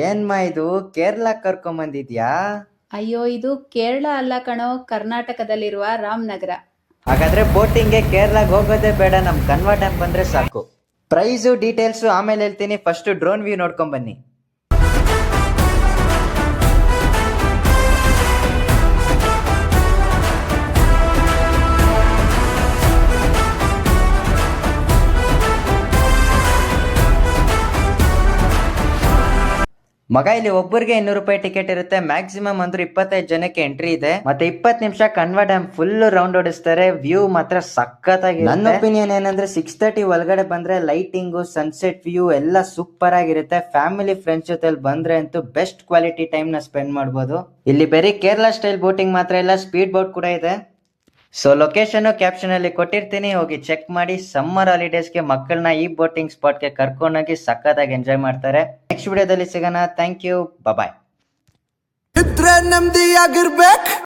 ಏನ್ಮಾ ಇದು ಕೇರಳ ಕರ್ಕೊಂಬಂದಿದ್ಯಾ? ಅಯ್ಯೋ ಇದು ಕೇರಳ ಅಲ್ಲ ಕಣೋ, ಕರ್ನಾಟಕದಲ್ಲಿರುವ ರಾಮನಗರ. ಹಾಗಾದ್ರೆ ಬೋಟಿಂಗ್ಗೆ ಕೇರಳಗೆ ಹೋಗೋದೇ ಬೇಡ, ನಮ್ ಕನ್ವಾ ಡ್ಯಾಮ್ ಬಂದ್ರೆ ಸಾಕು. ಪ್ರೈಸು ಡೀಟೇಲ್ಸು ಆಮೇಲೆ ಹೇಳ್ತೀನಿ, ಫಸ್ಟ್ ಡ್ರೋನ್ ವ್ಯೂ ನೋಡ್ಕೊಂಡ್ ಬನ್ನಿ. ಮಗ, ಇಲ್ಲಿ ಒಬ್ಬರಿಗೆ 200 ರೂಪಾಯಿ ಟಿಕೆಟ್ ಇರುತ್ತೆ. ಮ್ಯಾಕ್ಸಿಮಮ್ ಅಂದ್ರೆ 25 ಜನಕ್ಕೆ ಎಂಟ್ರಿ ಇದೆ. ಮತ್ತೆ 20 ನಿಮಿಷ ಕನ್ವಾ ಡ್ಯಾಮ್ ಫುಲ್ ರೌಂಡ್ ಓಡಿಸ್ತಾರೆ. ವ್ಯೂ ಮಾತ್ರ ಸಖತ್ತಾಗಿ. ನನ್ನ ಒಪಿನಿಯನ್ ಏನಂದ್ರೆ 6:30 ಒಳಗಡೆ ಬಂದ್ರೆ ಲೈಟಿಂಗು, ಸನ್ಸೆಟ್ ವ್ಯೂ ಎಲ್ಲ ಸೂಪರ್ ಆಗಿರುತ್ತೆ. ಫ್ಯಾಮಿಲಿ ಫ್ರೆಂಡ್ಸ್ ಜೊತೆ ಬಂದ್ರೆ ಅಂತೂ ಬೆಸ್ಟ್ ಕ್ವಾಲಿಟಿ ಟೈಮ್ ನ ಸ್ಪೆಂಡ್ ಮಾಡಬಹುದು. ಇಲ್ಲಿ ಬರೀ ಕೇರಳ ಸ್ಟೈಲ್ ಬೋಟಿಂಗ್ ಮಾತ್ರ ಇಲ್ಲ, ಸ್ಪೀಡ್ ಬೋಟ್ ಕೂಡ ಇದೆ. ಸೊ ಲೊಕೇಶನ್ ಕ್ಯಾಪ್ಷನ್ ಅಲ್ಲಿ ಕೊಟ್ಟಿರ್ತೀನಿ, ಹೋಗಿ ಚೆಕ್ ಮಾಡಿ. ಸಮ್ಮರ್ ಹಾಲಿಡೇಸ್ಗೆ ಮಕ್ಕಳನ್ನ ಈ ಬೋಟಿಂಗ್ ಸ್ಪಾಟ್ಗೆ ಕರ್ಕೊಂಡೋಗಿ ಸಖತ್ತಾಗಿ ಎಂಜಾಯ್ ಮಾಡ್ತಾರೆ. ನೆಕ್ಸ್ಟ್ ವಿಡಿಯೋದಲ್ಲಿ ಸಿಗೋಣ. ಥ್ಯಾಂಕ್ ಯು, ಬಾಯ್. ಇದ್ರೆ ನೆಮ್ಮದಿ ಆಗಿರ್ಬೇಕು.